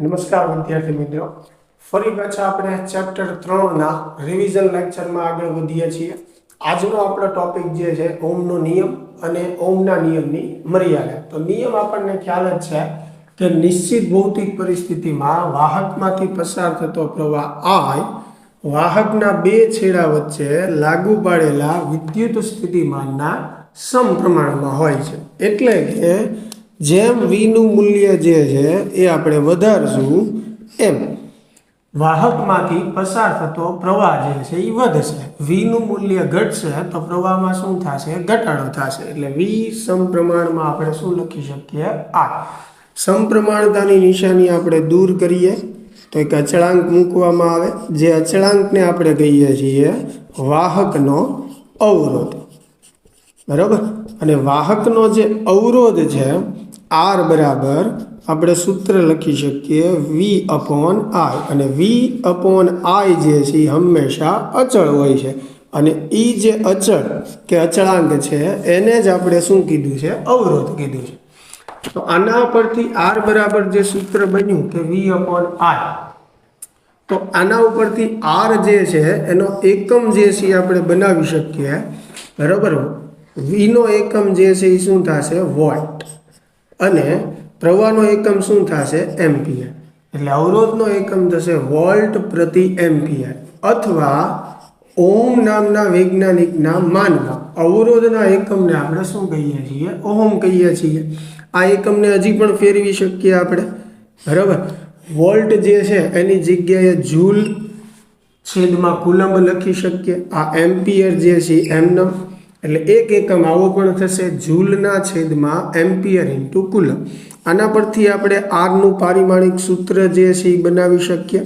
નમસ્કાર વિદ્યાર્થી મિત્રો, ફરી પાછા આપણે ચેપ્ટર 3 ના રિવિઝન લેક્ચરમાં આગળ વધીએ છીએ. આજનો આપણો ટોપિક જે છે ઓમનો નિયમ અને ઓમના નિયમની મર્યાદા. તો નિયમ આપણને ખ્યાલ જ છે કે નિશ્ચિત ભૌતિક પરિસ્થિતિમાં વાહકમાંથી પસાર થતો પ્રવાહ I વાહકના બે છેડા વચ્ચે લાગુ પાડેલા વિદ્યુત સ્થિતિમાનના સમપ્રમાણમાં હોય છે. એટલે કે જેમ V નું મૂલ્ય જે છે એ આપણે વધારશું એમ વાહકમાંથી પસાર થતો પ્રવાહ જે છે એ વધશે. V નું મૂલ્ય ઘટશે તો પ્રવાહમાં શું થશે? ઘટાડો થશે. એટલે V સમપ્રમાણમાં આપણે શું લખી શકીએ? I. સમપ્રમાણતાની નિશાની આપણે દૂર કરીએ તો એક અચળાંક મૂકવામાં આવે. જે અચળાંકને આપણે કહીએ છીએ વાહકનો અવરોધ. બરાબર. અને વાહકનો જે અવરોધ છે R બરાબર આપણે સૂત્ર લખી શકીએ V/I. અને V/I જે છે એ હંમેશા અચળ હોય છે. અને એ જે અચળ કે અચળાંક છે એને જ આપણે શું કીધું છે? અવરોધ કીધું છે. તો આના પરથી R બરાબર જે સૂત્ર બન્યું કે V/I, તો આના ઉપરથી R જે છે એનો એકમ જે છે આપણે બનાવી શકીએ. બરાબર. V નો એકમ જે છે એ શું થશે? વોલ્ટ. અને પ્રવાહનો એકમ શું થશે? એમ્પિયર. એટલે અવરોધનો એકમ થશે વોલ્ટ પ્રતિ એમ્પિયર. અથવા ઓમ નામના વૈજ્ઞાનિકના માનમાં અવરોધના એકમને આપણે શું કહીએ છીએ? ઓહમ કહીએ છીએ. આ એકમને હજી પણ ફેરવી શકીએ આપણે. બરાબર. વોલ્ટ જે છે એની જગ્યાએ જૂલ છેદમાં કુલંબ લખી શકીએ. આ એમ્પિયર જે છે એમનેમ, એટલે એક એકમ આવો પણ થશે જૂલના છેદમાં એમ્પિયર ઇન્ટુ કુલમ. આના પરથી આપણે આરનું પારિમાણિક સૂત્ર જે છે એ બનાવી શકીએ.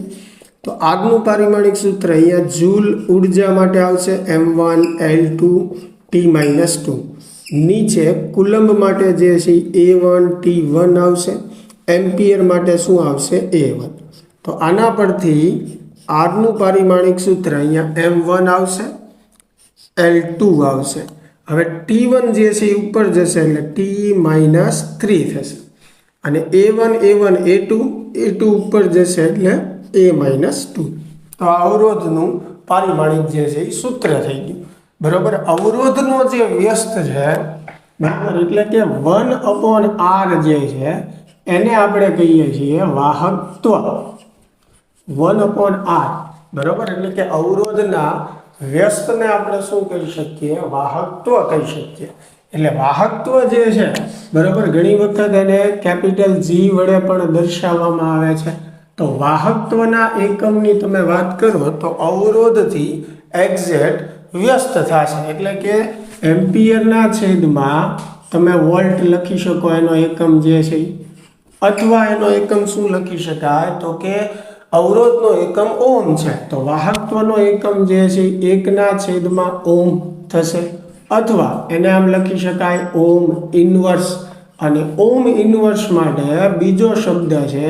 તો આરનું પારિમાણિક સૂત્ર અહીંયા જૂલ ઉર્જા માટે આવશે M1L2T-2. નીચે કુલંબ માટે જે છે A1T1 આવશે. એમ્પિયર માટે શું આવશે? A1. તો આના પરથી આરનું પારિમાણિક સૂત્ર અહીંયા M1 આવશે, L2 આવશે. હવે T1 જે છે એ ઉપર જશે એટલે T-3 થશે. અને A1 A2 ઉપર જશે એટલે A-2. તો આ અવરોધનું પારિમાણિક જે છે એ સૂત્ર થઈ ગયું. બરાબર. અવરોધનો જે વ્યસ્ત છે, બરાબર, એટલે કે 1/R જે છે એને આપણે કહીએ છીએ વાહકત્વ. 1/R. બરાબર. એટલે કે અવરોધના વ્યસ્તને આપણે શું કહી શકીએ? વાહકત્વ કહી શકીએ. એટલે વાહકત્વ જે છે, બરાબર, ઘણી વખત એને કેપિટલ G વડે પણ દર્શાવવામાં આવે છે. તો વાહકત્વના એકમની તમે વાત કરો તો અવરોધથી એક્ઝેક્ટ વ્યસ્ત થશે. એટલે કે એમ્પિયરના છેદમાં તમે વોલ્ટ લખી શકો એનો એકમ જે છે, અથવા એનો એકમ શું લખી શકાય? તો કે અવરોધનો એકમ ઓમ છે તો વાહકત્વનો એકમ જે છે 1/ઓhm થશે. અથવા એને આમ લખી શકાય ઓમ ઇન્વર્સ. અને ઓમ ઇન્વર્સ માટે બીજો શબ્દ છે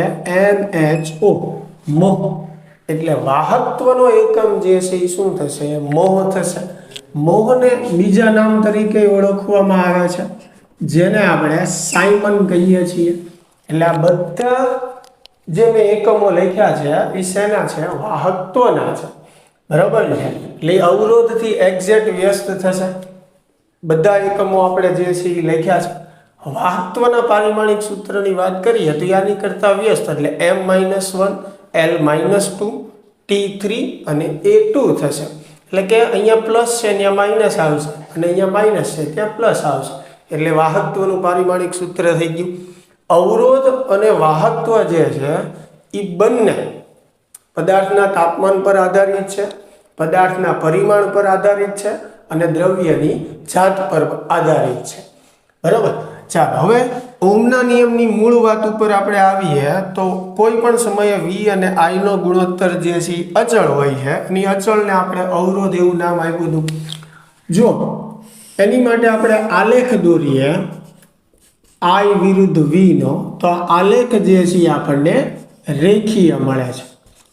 MHO, મોહ. એટલે વાહકત્વનો એકમ જે છે એ શું થશે? મોહ થશે. મોહને બીજા નામ તરીકે ઓળખવામાં આવે છે જેને આપણે સાયમન કહીએ છીએ. એટલે આ બધા જે મેં એકમો લખ્યા છે એ શેના છે? વાહકત્વના છે. બરાબર છે. એટલે અવરોધથી એક્ઝેક્ટ વ્યસ્ત થશે. બધા એકમો આપણે જે છે એ લખ્યા છે. વાહકત્વના પારિમાણિક સૂત્રની વાત કરીએ તો આની કરતા વ્યસ્ત એટલે M-1, L-2, T3 અને A2 થશે. એટલે કે અહીંયા પ્લસ છે ત્યાં માઇનસ આવશે, અને અહીંયા માઇનસ છે ત્યાં પ્લસ આવશે. એટલે વાહકત્વનું પારિમાણિક સૂત્ર થઈ ગયું. અવરોધ અને વાહકત્વ જે છે એ બંને પદાર્થના તાપમાન પર આધારિત છે, પદાર્થના પરિમાણ પર આધારિત છે, અને દ્રવ્યની જાત પર આધારિત છે. બરાબર. ચાલો હવે ઓમના નિયમની મૂળ વાત ઉપર આપણે આવીએ તો કોઈ પણ સમયે V અને I નો ગુણોત્તર જે છે અચળ હોય છે. એની અચળને આપણે અવરોધ એવું નામ આપ્યું હતું. જો એની માટે આપણે આલેખ દોરીએ I વિરુદ્ધ V નો, તો આ આલેખ જે છે આપણને રેખીય મળે છે.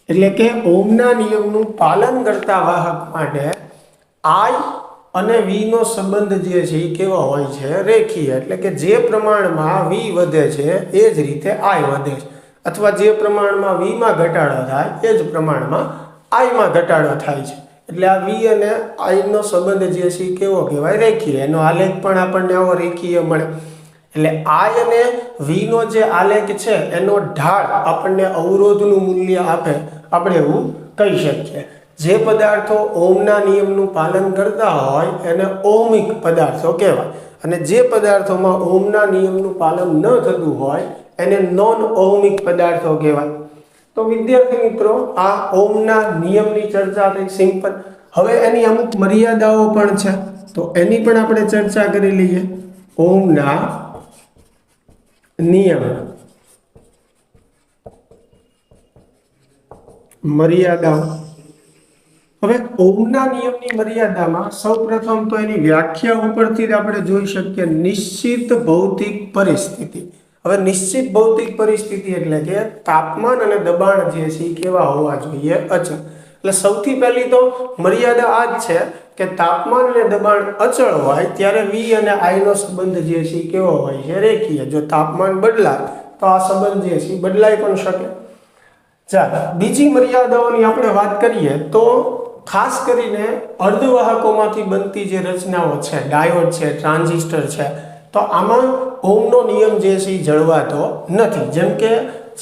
એટલે કે ઓમના નિયમનું પાલન કરતા વાહક માટે I અને V નો સંબંધ જે છે એ કેવો હોય છે? રેખીય. એટલે કે જે પ્રમાણમાં V વધે છે એ જ રીતે I વધે છે. અથવા જે પ્રમાણમાં વીમાં ઘટાડો થાય એ જ પ્રમાણમાં આઈમાં ઘટાડો થાય છે. એટલે આ વી અને આઈનો સંબંધ જે છે કેવો કહેવાય? રેખીય. એનો આલેખ પણ આપણને આવો રેખીય મળે. એટલે આઈ અને વીનો જે આલેખ છે એનો ઢાળ આપણને અવરોધનું મૂલ્ય આપે, આપણે એવું કહી શકીએ. જે પદાર્થો ઓહમના નિયમનું પાલન કરતા હોય એને ઓહમિક પદાર્થો કહેવાય, અને જે પદાર્થોમાં ઓહમના નિયમનું પાલન ન થતું હોય એને નોન ઓહમિક પદાર્થો કહેવાય. તો વિદ્યાર્થી મિત્રો, આ ઓહમના નિયમની ચર્ચા થઈ સિમ્પલ. હવે એની અમુક મર્યાદાઓ પણ છે, તો એની પણ આપણે ચર્ચા કરી લઈએ. ઓહમના નિયમ, મર્યાદાઓ. હવે ઓહમના નિયમની મર્યાદામાં સૌપ્રથમ તો એની વ્યાખ્યા ઉપરથી જ આપણે જોઈ શકીએ નિશ્ચિત ભૌતિક પરિસ્થિતિ. હવે નિશ્ચિત ભૌતિક પરિસ્થિતિ એટલે કે તાપમાન અને દબાણ જે છે એ કેવા હોવા જોઈએ? અચળ. એટલે સૌથી પહેલી તો મર્યાદા આ જ છે કે તાપમાન અને દબાણ અચળ હોય ત્યારે વી અને આઈનો સંબંધ જે છે કેવો હોય છે? રેખીય. જો તાપમાન બદલાય તો આ સંબંધ જે છે બદલાઈ પણ શકે. ચાલો, બીજી મર્યાદાઓની આપણે વાત કરીએ તો ખાસ કરીને અર્ધવાહકોમાંથી બનતી જે રચનાઓ છે, ડાયોડ છે, ટ્રાન્ઝિસ્ટર છે, તો આમાં ઓહમનો નિયમ જે છે એ જળવાતો નથી. જેમ કે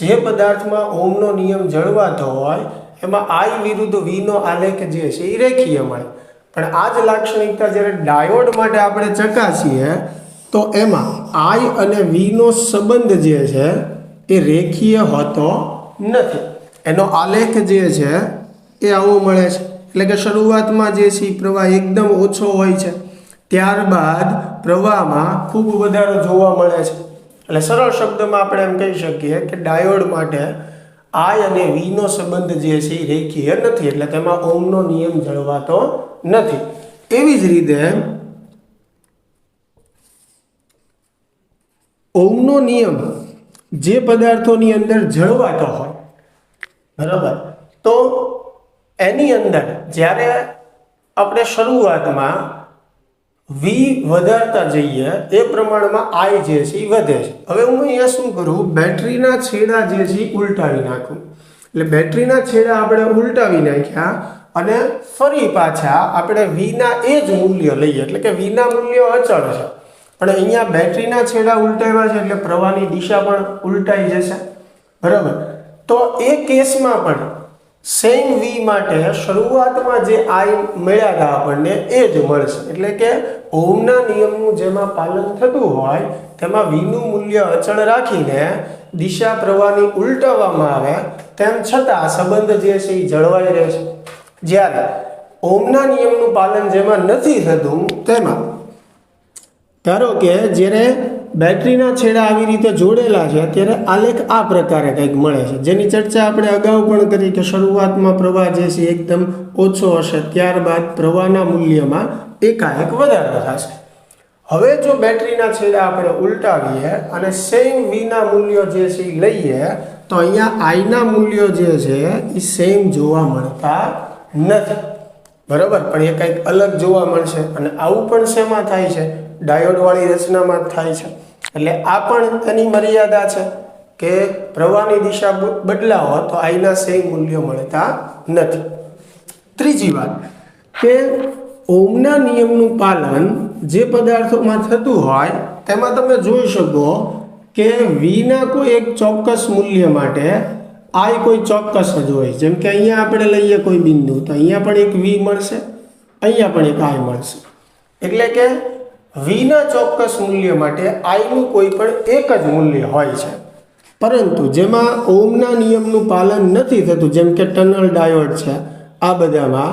જે પદાર્થમાં ઓહમનો નિયમ જળવાતો હોય એમાં આઈ વિરુદ્ધ વીનો આલેખ જે છે એ રેખીય મળે. પણ આ જ લાક્ષણિકતા જ્યારે ડાયોડ માટે આપણે ચકાસીએ તો એમાં આઈ અને વીનો સંબંધ જે છે એ રેખીય હોતો નથી. એનો આલેખ જે છે એ આવો મળે છે. એટલે કે શરૂઆતમાં જે છે પ્રવાહ એકદમ ઓછો હોય છે, ત્યારબાદ પ્રવાહમાં ખૂબ વધારો જોવા મળે છે. એટલે સરળ શબ્દમાં આપણે એમ કહી શકીએ કે ડાયોડ માટે આઈ અને વીનો સંબંધ જે છે એ રેખીય નથી, એટલે તેમાં ઓહમનો નિયમ જળવાતો નથી. એવી જ રીતે ઓહમનો નિયમ જે પદાર્થોની અંદર જળવાતો હોય, બરાબર, તો એની અંદર જ્યારે આપણે શરૂઆતમાં વી વધારતા જઈએ એ પ્રમાણમાં આઈ જે છે એ વધે છે. હવે હું અહીંયા શું કરું? બેટરીના છેડા જે છે એ ઉલટાવી નાખું. એટલે બેટરીના છેડા આપણે ઉલટાવી નાખ્યા અને ફરી પાછા આપણે વીના એ જ મૂલ્ય લઈએ. એટલે કે વીના મૂલ્ય અચળ છે, પણ અહીંયા બેટરીના છેડા ઉલટાવ્યા છે એટલે પ્રવાહની દિશા પણ ઉલટાઈ જશે, બરાબર. તો એ કેસમાં પણ સેમ વી માટે શરૂઆતમાં જે આઈ મળ્યા હતા આપણને એ જ મળશે. એટલે કે ઓહમના નિયમનું જેમાં પાલન થતું હોય તેમાં વીનું મૂલ્ય અચળ રાખીને દિશા પ્રવાહની ઉલટાવવામાં આવે, તેમ છતાં સંબંધ જે છે એ જળવાઈ રહે છે. જ્યારે ઓહમના નિયમનું પાલન જેમાં નથી થતું તેમાં, ધારો કે જ્યારે બેટરીના છેડા આવી રીતે જોડેલા છે ત્યારે આલેખ આ પ્રકારે કંઈક મળે છે, જેની ચર્ચા આપણે અગાઉ પણ કરી કે શરૂઆતમાં પ્રવાહ જે છે એકદમ ઓછો હશે, ત્યારબાદ પ્રવાહના મૂલ્યમાં એકાએક વધારો થશે. હવે જો બેટરીના છેડા આપણે ઉલટાવીએ અને સેમ વીના મૂલ્યો જે છે એ લઈએ તો અહીંયા આઈના મૂલ્યો જે છે એ સેમ જોવા મળતા નથી, બરાબર, પણ એ કંઈક અલગ જોવા મળશે. અને આવું પણ શેમાં થાય છે? ડાયોડવાળી રચનામાં થાય છે. એટલે આ પણ એની મર્યાદા છે કે પ્રવાહની દિશા બદલાવો તો આઈના સેમ મૂલ્યો મળતા નથી. ત્રીજી વાત કે ઓહમના નિયમનું પાલન જે પદાર્થોમાં થતું હોય તેમાં તમે જોઈ શકો કે વીના કોઈ એક ચોક્કસ મૂલ્ય માટે આઈ કોઈ ચોક્કસ જ હોય. જેમ કે અહીંયા આપણે લઈએ કોઈ બિંદુ, તો અહીંયા પણ એક વી મળશે, અહીંયા પણ એક આઈ મળશે. એટલે કે વીના ચોક્કસ મૂલ્ય માટે આઈનું કોઈ પણ એક જ મૂલ્ય હોય છે. પરંતુ જેમાં ઓહમના નિયમનું પાલન નથી થતું, જેમ કે ટનલ ડાયોડ છે, આ બધામાં,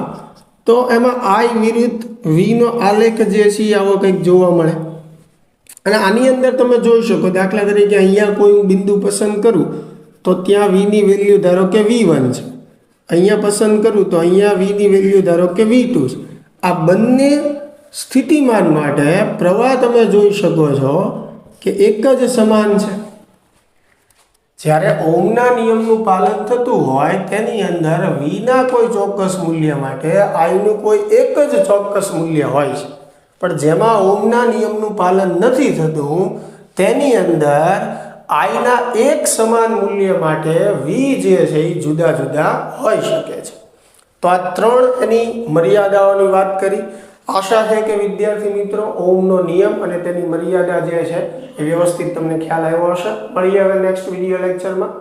તો એમાં આઈ વિરુદ્ધ વીનો આલેખ જે છે આવો કંઈક જોવા મળે. અને આની અંદર તમે જોઈ શકો, દાખલા તરીકે અહીંયા કોઈ હું બિંદુ પસંદ કરું તો ત્યાં વીની વેલ્યુ ધારો કે V1 છે, અહીંયા પસંદ કરું તો અહીંયા વીની વેલ્યુ ધારો કે V2 છે. આ બંને સ્થિતિમાન માટે પ્રવાહ તમે જોઈ શકો છો કે એક જ સમાન છે. જ્યારે ઓહમના નિયમનું પાલન થતું હોય તેની અંદર વીના કોઈ ચોક્કસ મૂલ્ય માટે આઈનું કોઈ એક જ ચોક્કસ મૂલ્ય હોય છે, પણ જેમાં ઓહમના નિયમનું પાલન નથી થતું તેની અંદર આઈના એક સમાન મૂલ્ય માટે વી જે છે એ જુદા જુદા હોઈ શકે છે. તો આ ત્રણ એની મર્યાદાઓની વાત કરી. આશા છે કે વિદ્યાર્થી મિત્રો ઓહમનો નિયમ અને તેની મર્યાદા જે છે એ વ્યવસ્થિત તમને ખ્યાલ આવ્યો હશે. મળીએ હવે નેક્સ્ટ વિડીયો લેક્ચરમાં.